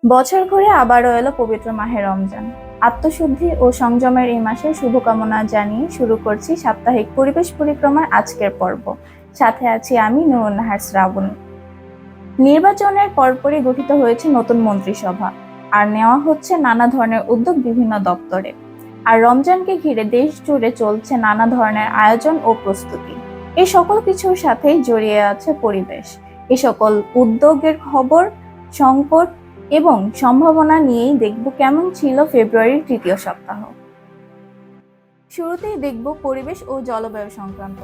বছর ঘুরে আবারও এলো পবিত্র মাহে রমজান। আত্মশুদ্ধি ও সংযমের এই মাসে শুভকামনা জানিয়ে শুরু করছি সাপ্তাহিক পরিবেশ পরিক্রমার আজকের পর্ব। সাথে আছি আমি নুরুন নাহার শ্রাবণী। নির্বাচনের পরপরই গঠিত হয়েছে নতুন মন্ত্রিসভা, আর নেওয়া হচ্ছে নানা ধরনের উদ্যোগ বিভিন্ন দপ্তরে। আর রমজানকে ঘিরে দেশ জুড়ে চলছে নানা ধরনের আয়োজন ও প্রস্তুতি। এই সকল কিছুর সাথেই জড়িয়ে আছে পরিবেশ। এই সকল উদ্যোগের খবর, সংকট এবং সম্ভাবনা নিয়েই দেখব কেমন ছিল ফেব্রুয়ারির তৃতীয় সপ্তাহ। শুরুতেই দেখব পরিবেশ ও জলবায়ু সংক্রান্ত।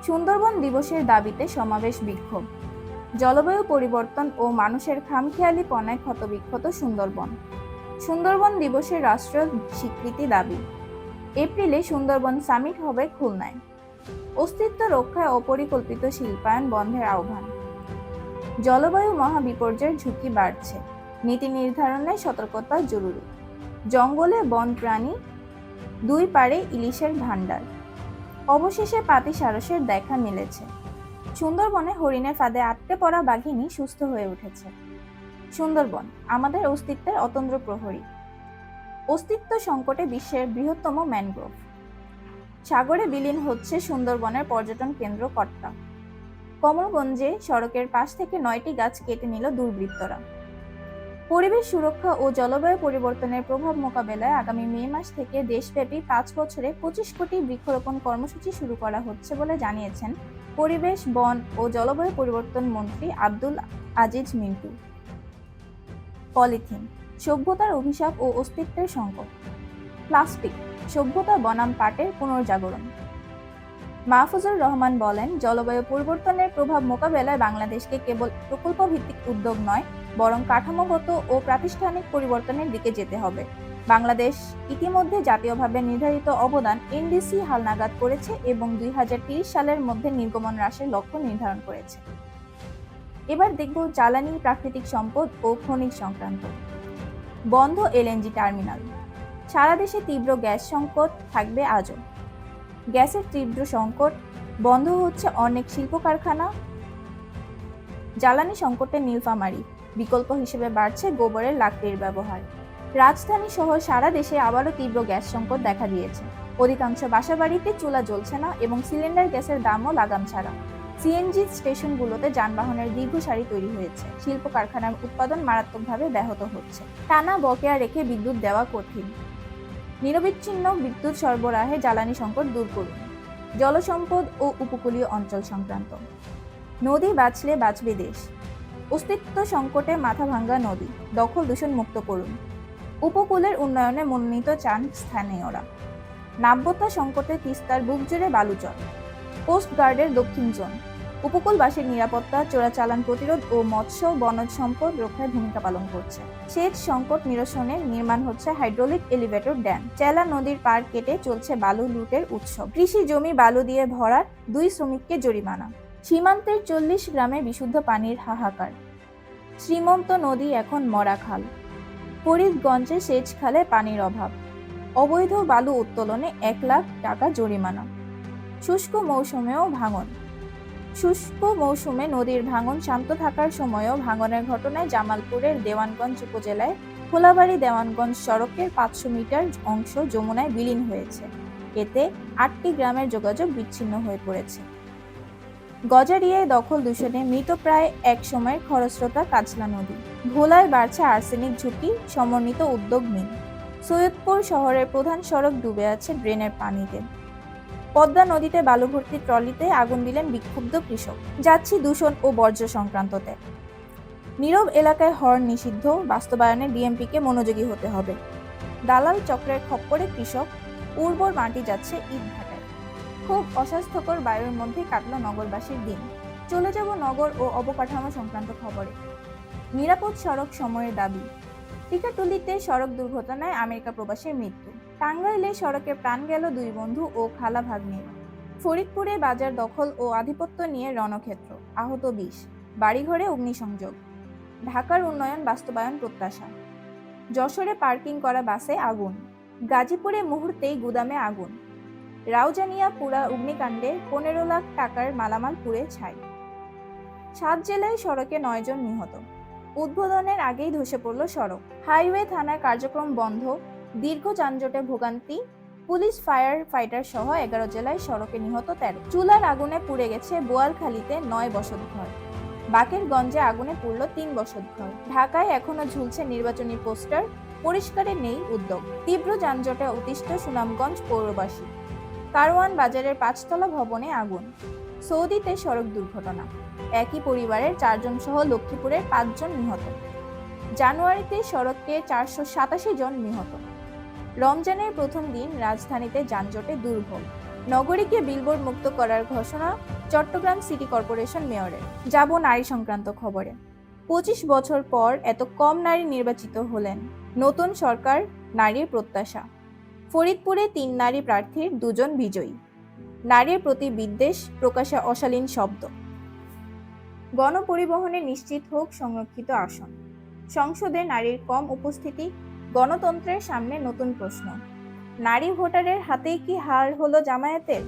সুন্দরবন দিবসের দাবিতে সমাবেশ, বিক্ষোভ। জলবায়ু পরিবর্তন ও মানুষের খামখেয়ালিপনায় ক্ষতবিক্ষত সুন্দরবন। সুন্দরবন দিবসের রাষ্ট্রীয় স্বীকৃতি দাবি। এপ্রিলে সুন্দরবন সামিট হবে খুলনায়। অস্তিত্ব রক্ষায় অপরিকল্পিত শিল্পায়ন বন্ধের আহ্বান। জলবায়ু মহাবিপর্যয়ের ঝুঁকি বাড়ছে, নীতি নির্ধারণে সতর্কতা জরুরি। জঙ্গলে বন প্রাণী, দুই পারে ইলিশের ভান্ডার। অবশেষে পাতি সারসের দেখা মিলেছে। সুন্দরবনে হরিণের ফাঁদে আটকে পড়া বাঘিনী সুস্থ হয়ে উঠেছে। সুন্দরবন আমাদের অস্তিত্বের অতন্দ্র প্রহরী। অস্তিত্ব সংকটে বিশ্বের বৃহত্তম ম্যানগ্রোভ। সাগরে বিলীন হচ্ছে সুন্দরবনের পর্যটন কেন্দ্র কট্টা। কমলগঞ্জে সড়কের পাশ থেকে 9টি গাছ কেটে নিল দুর্বৃত্তরা। পরিবেশ সুরক্ষা ও জলবায়ু পরিবর্তনের প্রভাব মোকাবেলায় আগামী মে মাস থেকে দেশব্যাপী 5 বছরে 25 কোটি বৃক্ষরোপণ কর্মসূচি শুরু করা হচ্ছে বলে জানিয়েছেন পরিবেশ, বন ও জলবায়ু পরিবর্তন মন্ত্রী আব্দুল আজিজ মিন্টু। পলিথিন সভ্যতার অভিশাপ ও অস্তিত্বের সংকট। প্লাস্টিক সভ্যতা বনাম পাটের পুনর্জাগরণ। মাহফুজুর রহমান বলেন, জলবায়ু পরিবর্তনের প্রভাব মোকাবেলায় বাংলাদেশকে কেবল প্রকল্প ভিত্তিক উদ্যোগ নয়, বরং কাঠামোগত ও প্রাতিষ্ঠানিক পরিবর্তনের দিকে যেতে হবে। বাংলাদেশ ইতিমধ্যে জাতীয়ভাবে নির্ধারিত অবদান এনডিসি হালনাগাদ করেছে এবং 2030 সালের মধ্যে নির্গমন হ্রাসের লক্ষ্য নির্ধারণ করেছে। এবার দেখব জ্বালানি, প্রাকৃতিক সম্পদ ও খনিজ সংক্রান্ত। বন্ধ এলএনজি টার্মিনাল। সারা দেশে তীব্র গ্যাস সংকট থাকবে আজও। গ্যাসের তীব্র সংকট, বন্ধ হচ্ছে অনেক শিল্প কারখানা। জ্বালানি সংকটে নীলফামারী, বিকল্প হিসেবে বাড়ছে গোবরের লাকড়ির ব্যবহার। রাজধানী সহ সারা দেশে আবারও তীব্র গ্যাস সংকট দেখা দিয়েছে। অধিকাংশ বাসাবাড়িতে চুলা জ্বলছে না এবং সিলিন্ডার গ্যাসের দামও লাগাম ছাড়া। সিএনজি স্টেশনগুলোতে যানবাহনের দীর্ঘ সারি তৈরি হয়েছে। শিল্প কারখানার উৎপাদন মারাত্মকভাবে ব্যাহত হচ্ছে। টানা বকেয়া রেখে বিদ্যুৎ দেওয়া কঠিন। নিরবিচ্ছিন্ন বিদ্যুৎ সরবরাহে জ্বালানি সংকট দূর করুন। জলসম্পদ ও উপকূলীয় অঞ্চল সংক্রান্ত। নদী বাঁচলে বাঁচবে দেশ। অস্তিত্ব সংকটে মাথাভাঙ্গা নদী, দখল দূষণ মুক্ত করুন। উপকূলের উন্নয়নে মনোনীত চান স্থানীয়রা। নাব্যতা সংকটে তিস্তার বুক জুড়ে বালুচর। কোস্ট গার্ডের দক্ষিণ জোন উপকূলবাসীর নিরাপত্তা, চোরাচালান প্রতিরোধ ও মৎস্য বনজ সম্পদ রক্ষায় ভূমিকা পালন করছে। সেচ সংকট নিরসনে নির্মাণ হচ্ছে হাইড্রোলিক এলিভেটর ড্যাম। চেলা নদীর পাড় কেটে চলছে বালু লুটের উৎসব। কৃষি জমি বালু দিয়ে ভরাট, 2 শ্রমিককে জরিমানা। সীমান্তের 40 গ্রামে বিশুদ্ধ পানির হাহাকার। শ্রীমন্ত নদী এখন মরা খাল। ফরিদগঞ্জে সেচ খালে পানির অভাব। অবৈধ বালু উত্তোলনে 1 লাখ টাকা জরিমানা। শুষ্ক মৌসুমেও ভাঙন। শুষ্ক মৌসুমে নদীর ভাঙন শান্ত থাকার সময়ও ভাঙনের ঘটনায় জামালপুরের দেওয়ানগঞ্জ উপজেলায় খোলাবাড়ি দেওয়ানগঞ্জ সড়কের 500 মিটার অংশ যমুনায় বিলীন হয়েছে। এতে 8টি গ্রামের যোগাযোগ বিচ্ছিন্ন হয়ে পড়েছে। গজারিয়ায় দখল দূষণে মৃতপ্রায় এক সময়ের খরস্রোতা কাজলা নদী। ভোলায় বাড়ছে আর্সেনিক ঝুঁকি, সমন্বিত উদ্যোগ নিন। সৈয়দপুর শহরের প্রধান সড়ক ডুবে আছে ড্রেনের পানিতে। পদ্মা নদীতে বালু ভর্তি ট্রলিতে আগুন দিলেন বিক্ষুব্ধ কৃষক। যাচ্ছি দূষণ ও বর্জ্য সংক্রান্ততে। নীরব এলাকায় হর্ন নিষিদ্ধ বাস্তবায়নে ডিএমপিকে মনোযোগী হতে হবে। দালাল চক্রের খপ্পরে কৃষক, উর্বর মাটি যাচ্ছে ইট ভাটায়। খুব অস্বাস্থ্যকর বায়ুর মধ্যে কাটল নগরবাসীর দিন। চলে যাব নগর ও অবকাঠামো সংক্রান্ত খবরে। নিরাপদ সড়ক সময়ের দাবি। টিকাটুলিতে সড়ক দুর্ঘটনায় আমেরিকা প্রবাসীর মৃত্যু। টাঙ্গাইলে সড়কে প্রাণ গেল 2 বন্ধু ও খালা ভাগ্নির। ফরিদপুরে বাজার দখল ও আধিপত্য নিয়ে রণক্ষেত্র, আহত 20। বাড়িঘরে অগ্নিসংযোগ। ঢাকার উন্নয়ন বাস্তবায়ন প্রত্যাশা। যশোরে পার্কিং করা বাসে আগুন। গাজীপুরে মুহূর্তেই গুদামে আগুন। রাউজানিয়া পুরা অগ্নিকাণ্ডে 15 লাখ টাকার মালামাল পুড়ে ছাই। 7 জেলায় সড়কে 9 জন নিহত। উদ্বোধনের আগেই ধসে পড়ল সড়ক। হাইওয়ে থানার কার্যক্রম বন্ধ, দীর্ঘ যানজটে ভোগান্তি, পুলিশ ফায়ার ফাইটার সহ 11 জেলায় সড়কে নিহত 13। চুলার আগুনে পুড়ে গেছে বোয়ালখালীতে 9 বসতঘর, বাকেরগঞ্জে আগুনে পুড়ল 3 বসতঘর। ঢাকায় এখনো ঝুলছে নির্বাচনী পোস্টার, পরিষ্কারে নেই উদ্যোগ। তীব্র যানজটে অতিষ্ঠ সুনামগঞ্জ পৌরবাসী। কারওয়ান বাজারের 5তলা ভবনে আগুন। সৌদিতে সড়ক দুর্ঘটনা, একই পরিবারের 4 জন সহ লক্ষ্মীপুরের 5 জন নিহত। জানুয়ারিতে সড়কে 487 জন নিহত। রমজানের প্রথম দিন রাজধানীতে যানজটে দুর্ভোগ। নগরীকে বিলবোর্ড মুক্ত করার ঘোষণা চট্টগ্রাম সিটি কর্পোরেশন মেয়রের। যাব নারী সংক্রান্ত খবরে। 25 বছর পর এত কম নারী নির্বাচিত হলেন। নতুন সরকার, নারীর প্রত্যাশা। ফরিদপুরে 3 নারী প্রার্থীর 2 জন বিজয়ী। নারীর প্রতি বিদ্বেষ প্রকাশে অশালীন শব্দ। গণপরিবহনে নিশ্চিত হোক সংরক্ষিত আসন। সংসদে নারীর কম উপস্থিতি গণতন্ত্রের সামনে নতুন প্রশ্ন। নারী ভোটারের হাতেই কি হার হলো জামায়াতের?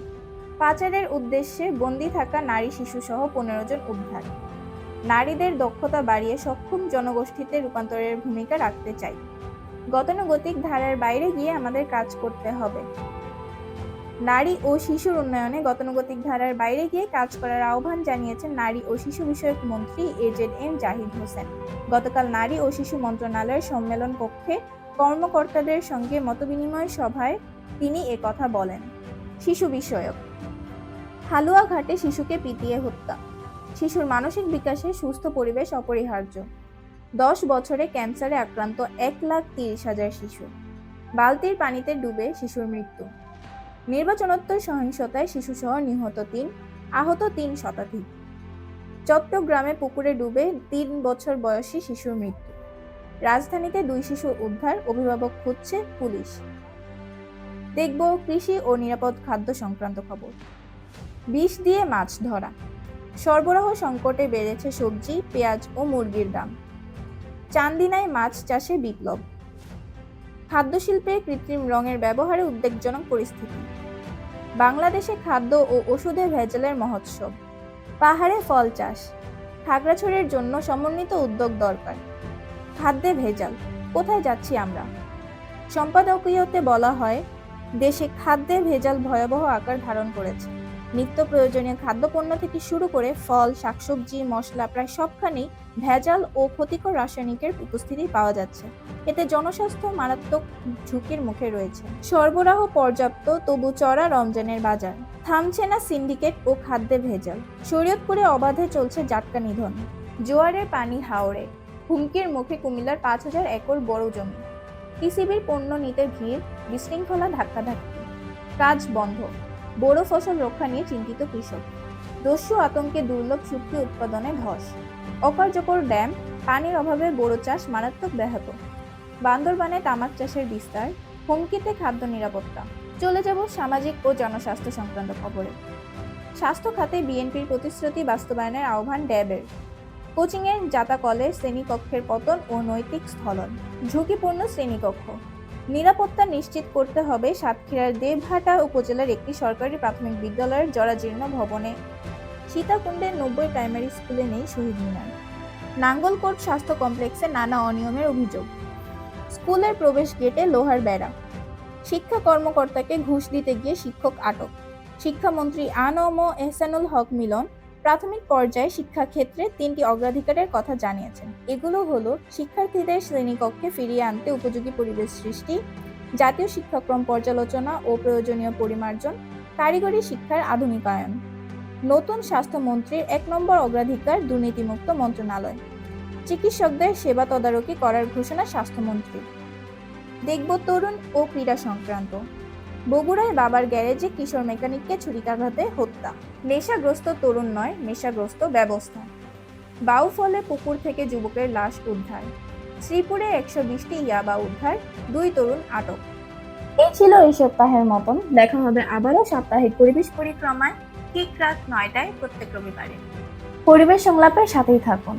পাচারের উদ্দেশ্যে বন্দী থাকা নারী শিশু সহ 15 জন উদ্ধার। নারীদের দক্ষতা বাড়িয়ে সক্ষম জনগোষ্ঠীতে রূপান্তরের ভূমিকা রাখতে চাই। গতানুগতিক ধারার বাইরে গিয়ে আমাদের কাজ করতে হবে। নারী ও শিশুর উন্নয়নে গতানুগতিক ধারার বাইরে গিয়ে কাজ করার আহ্বান জানিয়েছেন নারী ও শিশু বিষয়ক মন্ত্রী AZM জাহিদ হোসেন। গতকাল নারী ও শিশু মন্ত্রণালয়ের সম্মেলন কক্ষে কর্মকর্তাদের সঙ্গে মতবিনিময় সভায় তিনি একথা বলেন। শিশু বিষয়ক। হালুয়াঘাটে শিশুকে পিটিয়ে হত্যা। শিশুর মানসিক বিকাশে সুস্থ পরিবেশ অপরিহার্য। 10 বছরে ক্যান্সারে আক্রান্ত 1,30,000 শিশু। বালতির পানিতে ডুবে শিশুর মৃত্যু। নির্বাচনোত্তর সহিংসতায় শিশুসহ নিহত 3, আহত 3 শতাধিক। চট্টগ্রামে পুকুরে ডুবে 3 বছর বয়সী শিশুর মৃত্যু। রাজধানীতে 2 শিশু উদ্ধার, অভিভাবক খুঁজছে পুলিশ। দেখব কৃষি ও নিরাপদ খাদ্য সংক্রান্ত খবর। বিষ দিয়ে মাছ ধরা। সরবরাহ সংকটে বেড়েছে সবজি, পেঁয়াজ ও মুরগির দাম। চান্দিনায় মাছ চাষে বিপ্লব। খাদ্যশিল্পে কৃত্রিম রঙের ব্যবহারে উদ্বেগজনক পরিস্থিতি। বাংলাদেশে খাদ্য ও ওষুধে ভেজালের মহোৎসব। পাহাড়ে ফল চাষ। খাগড়াছড়ির জন্য সমন্বিত উদ্যোগ দরকার। খাদ্যে ভেজাল, কোথায় যাচ্ছি আমরা? সম্পাদকীয়তে বলা হয়, দেশে খাদ্যে ভেজাল ভয়াবহ আকার ধারণ করেছে। নিত্য প্রয়োজনীয় খাদ্যপণ্য থেকে শুরু করে ফল, শাকসবজি, মশলা প্রায় সবখানেই ভেজাল ও ক্ষতিকর রাসায়নিকের উপস্থিতি পাওয়া যাচ্ছে। এতে জনস্বাস্থ্য মারাত্মক ঝুঁকির মুখে রয়েছে। সরবরাহ পর্যাপ্ত, তবু চড়া রমজানের বাজার। থামছে না সিন্ডিকেট ও খাদ্যে ভেজাল। শরীয়তপুরে অবাধে চলছে জাটকা নিধন। জোয়ারের পানি হাওরে। হুমকির মুখে কুমিল্লার 5,000 একর বড় জমি। টিসিবির পণ্য নিতে ভিড়, বিশৃঙ্খলা, ধাক্কাধাক্কি। কাজ বন্ধ। বোরো ফসল রক্ষা নিয়ে চিন্তিত কৃষক। দস্যু আতঙ্কে দুর্লভ শুটকি উৎপাদনে ধস। অকার্যকর ড্যাম, পানির অভাবে বোরো চাষ মারাত্মক ব্যাহত। বান্দরবানে তামাক চাষের বিস্তার, হুমকিতে খাদ্য নিরাপত্তা। চলে যাব সামাজিক ও জনস্বাস্থ্য সংক্রান্ত খবরে। স্বাস্থ্য খাতে বিএনপির প্রতিশ্রুতি বাস্তবায়নের আহ্বান ড্যাবের। কোচিংয়ের জাতাকলে শ্রেণীকক্ষের পতন ও নৈতিক স্থলন। ঝুঁকিপূর্ণ শ্রেণীকক্ষ। নিরাপত্তা নিশ্চিত করতে হবে সাতক্ষীরার দেবহাটা উপজেলার একটি সরকারি প্রাথমিক বিদ্যালয়ের জরাজীর্ণ ভবনে। সীতাকুণ্ডের 90 প্রাইমারি স্কুলে নেই শহীদ মিনার। নাঙ্গলকোট স্বাস্থ্য কমপ্লেক্সে নানা অনিয়মের অভিযোগ। স্কুলের প্রবেশ গেটে লোহার বেড়া। শিক্ষা কর্মকর্তাকে ঘুষ দিতে গিয়ে শিক্ষক আটক। শিক্ষামন্ত্রী আ.ন.ম এহসানুল হক মিলন প্রাথমিক পর্যায়ে শিক্ষাক্ষেত্রে 3টি অগ্রাধিকারের কথা জানিয়েছেন। এগুলো হলো শিক্ষার্থীদের শ্রেণীকক্ষে ফিরিয়ে আনতে উপযোগী পরিবেশ সৃষ্টি, জাতীয় শিক্ষাক্রম পর্যালোচনা ও প্রয়োজনীয় পরিমার্জন, কারিগরি শিক্ষার আধুনিকায়ন। নতুন স্বাস্থ্যমন্ত্রীর 1 নম্বর অগ্রাধিকার দুর্নীতিমুক্ত মন্ত্রণালয়। চিকিৎসকদের সেবা তদারকি করার ঘোষণা স্বাস্থ্যমন্ত্রী। দেখব তরুণ ও ক্রীড়া সংক্রান্ত। বগুড়ায় বাবার গ্যারেজে কিশোর মেকানিককে ছুরিকাঘাতে হত্যা। নেশাগ্রস্ত তরুণ নয়, নেশাগ্রস্ত ব্যবস্থা। বাউফলে পুকুর থেকে যুবকের লাশ উদ্ধার। শ্রীপুরে 120টি ইয়াবা উদ্ধার, 2 তরুণ আটক। এই ছিল এই সপ্তাহের মতন। দেখা হবে আবারও সাপ্তাহিক পরিবেশ পরিক্রমায় ঠিক রাত 9টায় প্রত্যেক রবিবারে। পরিবেশ সংলাপের সাথেই থাকুন।